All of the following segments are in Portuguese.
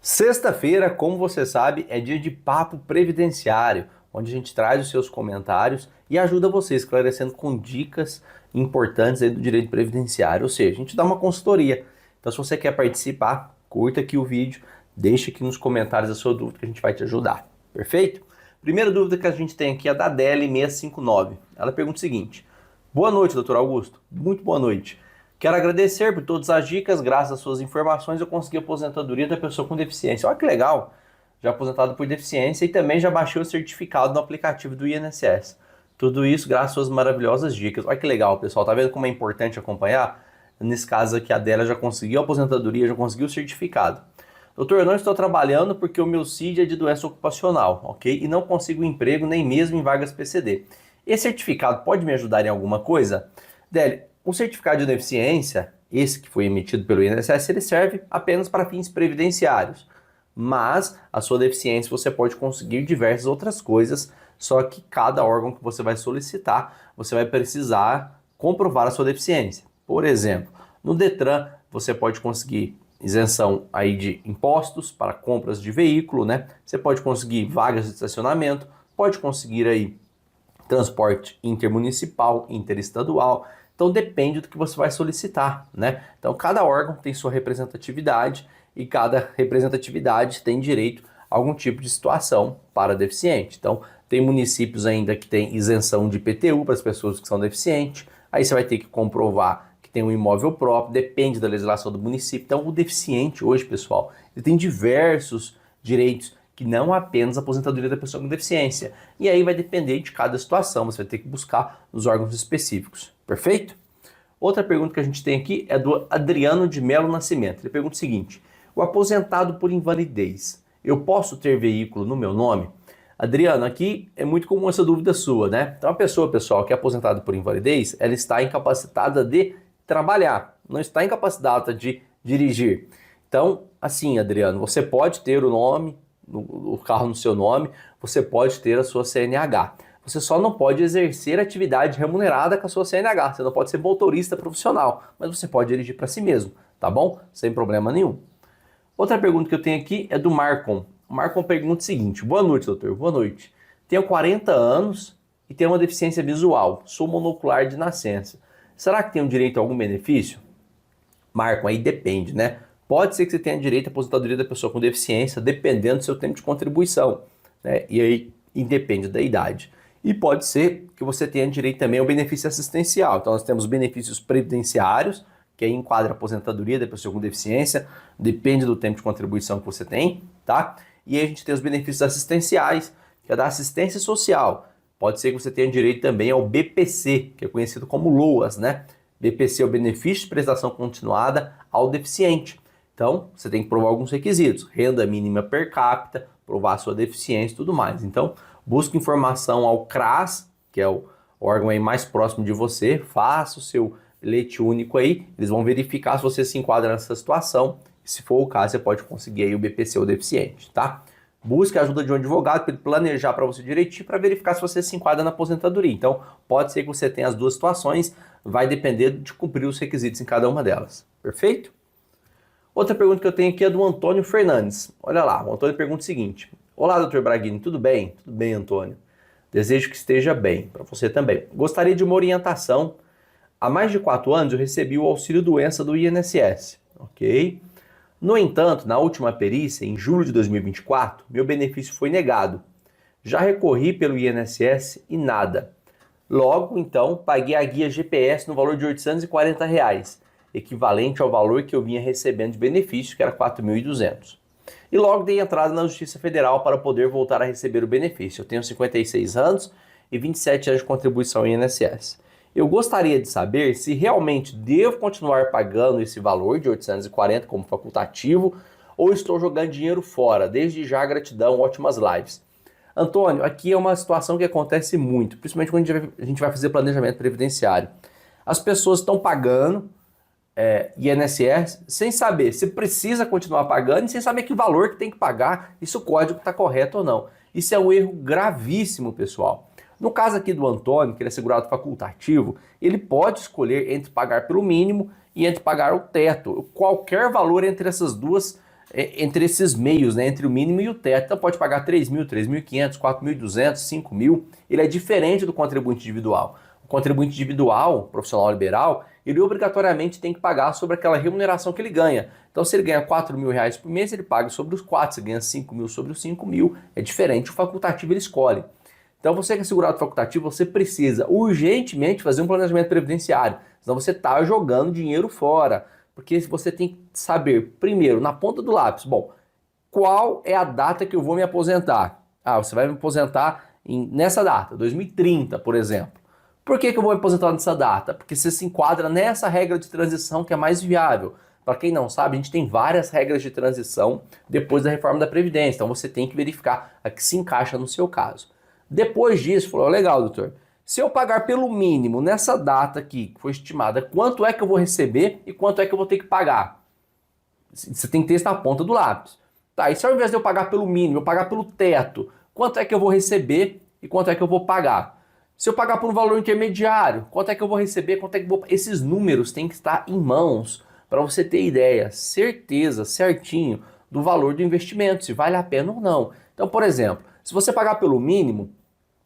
Sexta-feira, como você sabe, é dia de papo previdenciário, onde a gente traz os seus comentários e ajuda você esclarecendo com dicas importantes aí do direito previdenciário, ou seja, a gente dá uma consultoria. Então, se você quer participar, curta aqui o vídeo, deixe aqui nos comentários a sua dúvida que a gente vai te ajudar. Perfeito? Primeira dúvida que a gente tem aqui é da Deli659. Ela pergunta o seguinte: boa noite, doutor Augusto. Muito boa noite. Quero agradecer por todas as dicas, graças às suas informações eu consegui a aposentadoria da pessoa com deficiência. Olha que legal, já aposentado por deficiência e também já baixei o certificado no aplicativo do INSS. Tudo isso graças às suas maravilhosas dicas. Olha que legal, pessoal, tá vendo como é importante acompanhar? Nesse caso aqui a dela já conseguiu a aposentadoria, já conseguiu o certificado. Doutor, eu não estou trabalhando porque o meu CID é de doença ocupacional, ok? E não consigo emprego nem mesmo em vagas PCD. Esse certificado pode me ajudar em alguma coisa? Deli, o certificado de deficiência, esse que foi emitido pelo INSS, ele serve apenas para fins previdenciários. Mas a sua deficiência você pode conseguir diversas outras coisas, só que cada órgão que você vai solicitar, você vai precisar comprovar a sua deficiência. Por exemplo, no Detran você pode conseguir isenção aí de impostos para compras de veículo, né? Você pode conseguir vagas de estacionamento, pode conseguir aí transporte intermunicipal, interestadual. Então depende do que você vai solicitar, né? Então cada órgão tem sua representatividade e cada representatividade tem direito a algum tipo de situação para deficiente. Então tem municípios ainda que tem isenção de IPTU para as pessoas que são deficientes. Aí você vai ter que comprovar que tem um imóvel próprio, depende da legislação do município. Então o deficiente hoje, pessoal, ele tem diversos direitos que não apenas a aposentadoria da pessoa com deficiência. E aí vai depender de cada situação, você vai ter que buscar nos órgãos específicos. Perfeito? Outra pergunta que a gente tem aqui é do Adriano de Melo Nascimento. Ele pergunta o seguinte: o aposentado por invalidez, eu posso ter veículo no meu nome? Adriano, aqui é muito comum essa dúvida sua, né? Então a pessoa, pessoal, que é aposentada por invalidez, ela está incapacitada de trabalhar, não está incapacitada de dirigir. Então, assim, Adriano, você pode ter o nome, o carro no seu nome, você pode ter a sua CNH. Você só não pode exercer atividade remunerada com a sua CNH. Você não pode ser motorista profissional, mas você pode dirigir para si mesmo, tá bom? Sem problema nenhum. Outra pergunta que eu tenho aqui é do Marcon. O Marcon pergunta o seguinte: boa noite, doutor. Boa noite. Tenho 40 anos e tenho uma deficiência visual. Sou monocular de nascença. Será que tenho direito a algum benefício? Marcon, aí depende, né? Pode ser que você tenha direito à aposentadoria da pessoa com deficiência, dependendo do seu tempo de contribuição, né? E aí independe da idade. E pode ser que você tenha direito também ao benefício assistencial. Então nós temos benefícios previdenciários, que aí enquadra a aposentadoria da pessoa com deficiência, depende do tempo de contribuição que você tem, tá? E aí a gente tem os benefícios assistenciais, que é da assistência social. Pode ser que você tenha direito também ao BPC, que é conhecido como LOAS, né? BPC é o benefício de prestação continuada ao deficiente. Então, você tem que provar alguns requisitos: renda mínima per capita, provar a sua deficiência e tudo mais. Então, busque informação ao CRAS, que é o órgão aí mais próximo de você, faça o seu leite único aí, eles vão verificar se você se enquadra nessa situação. E se for o caso, você pode conseguir aí o BPC ou deficiente, tá? Busque a ajuda de um advogado para ele planejar para você direitinho, para verificar se você se enquadra na aposentadoria. Então, pode ser que você tenha as duas situações, vai depender de cumprir os requisitos em cada uma delas. Perfeito? Outra pergunta que eu tenho aqui é do Antônio Fernandes. Olha lá, o Antônio pergunta o seguinte: olá, doutor Braghini, tudo bem? Tudo bem, Antônio. Desejo que esteja bem, para você também. Gostaria de uma orientação. Há mais de 4 anos eu recebi o auxílio-doença do INSS, ok? No entanto, na última perícia, em julho de 2024, meu benefício foi negado. Já recorri pelo INSS e nada. Logo, então, paguei a guia GPS no valor de R$ 840, equivalente ao valor que eu vinha recebendo de benefício, que era 4.200. E logo dei entrada na Justiça Federal para poder voltar a receber o benefício. Eu tenho 56 anos e 27 anos de contribuição ao INSS. Eu gostaria de saber se realmente devo continuar pagando esse valor de 840 como facultativo ou estou jogando dinheiro fora. Desde já, gratidão, ótimas lives. Antônio, aqui é uma situação que acontece muito, principalmente quando a gente vai fazer planejamento previdenciário. As pessoas estão pagando INSS sem saber se precisa continuar pagando e sem saber que valor que tem que pagar e se o código está correto ou não. Isso é um erro gravíssimo, pessoal. No caso aqui do Antônio, que ele é segurado facultativo, ele pode escolher entre pagar pelo mínimo e entre pagar o teto. Qualquer valor entre essas duas entre esses meios, né, entre o mínimo e o teto. Então pode pagar 3 mil, 3.500, 4.200, 5 mil. Ele é diferente do contribuinte individual. O contribuinte individual, profissional liberal, ele obrigatoriamente tem que pagar sobre aquela remuneração que ele ganha. Então se ele ganha 4 mil reais por mês, ele paga sobre os 4. Se ele ganha 5 mil sobre os 5 mil, é diferente. O facultativo ele escolhe. Então você que é segurado facultativo, você precisa urgentemente fazer um planejamento previdenciário. Senão você está jogando dinheiro fora. Porque você tem que saber, primeiro, na ponta do lápis, bom, qual é a data que eu vou me aposentar? Ah, você vai me aposentar nessa data, 2030, por exemplo. Por que eu vou me aposentar nessa data? Porque você se enquadra nessa regra de transição que é mais viável. Para quem não sabe, a gente tem várias regras de transição depois da reforma da Previdência. Então você tem que verificar a que se encaixa no seu caso. Depois disso, falou, legal, doutor. Se eu pagar pelo mínimo nessa data aqui, que foi estimada, quanto é que eu vou receber e quanto é que eu vou ter que pagar? Você tem que ter isso na ponta do lápis. Tá, e se ao invés de eu pagar pelo mínimo, eu pagar pelo teto, quanto é que eu vou receber e quanto é que eu vou pagar? Se eu pagar por um valor intermediário, quanto é que eu vou receber, quanto é que eu vou... Esses números têm que estar em mãos para você ter ideia, certeza, certinho, do valor do investimento, se vale a pena ou não. Então, por exemplo, se você pagar pelo mínimo,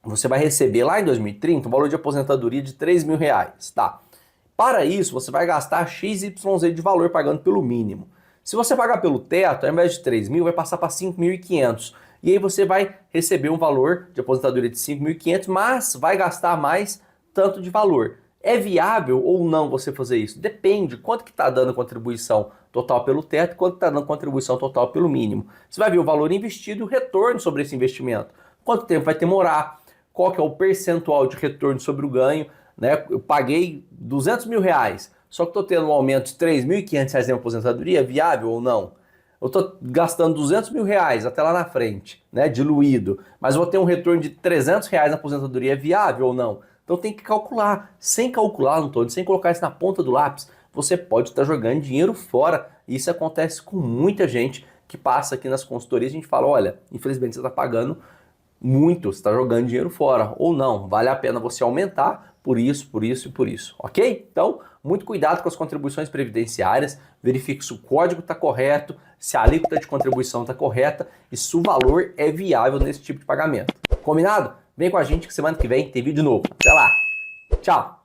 você vai receber lá em 2030 um valor de aposentadoria de 3 mil reais, tá? Para isso, você vai gastar XYZ de valor pagando pelo mínimo. Se você pagar pelo teto, ao invés de 3 mil, vai passar para 5.500. E aí você vai receber um valor de aposentadoria de 5.500, mas vai gastar mais tanto de valor. É viável ou não você fazer isso? Depende. Quanto que está dando contribuição total pelo teto e quanto está dando contribuição total pelo mínimo. Você vai ver o valor investido e o retorno sobre esse investimento. Quanto tempo vai demorar? Qual que é o percentual de retorno sobre o ganho, né? Eu paguei 200 mil reais, só que estou tendo um aumento de 3.500 reais em aposentadoria, viável ou não? Eu estou gastando 200 mil reais até lá na frente, né, diluído, mas vou ter um retorno de 300 reais na aposentadoria, viável ou não? Então tem que calcular. Sem calcular, não estou, sem colocar isso na ponta do lápis, você pode estar jogando dinheiro fora. E isso acontece com muita gente que passa aqui nas consultorias. A gente fala, olha, infelizmente você está pagando muito, você está jogando dinheiro fora, ou não, vale a pena você aumentar por isso, por isso e por isso, ok? Então, muito cuidado com as contribuições previdenciárias, verifique se o código está correto, se a alíquota de contribuição está correta e se o valor é viável nesse tipo de pagamento. Combinado? Vem com a gente que semana que vem tem vídeo novo. Até lá! Tchau!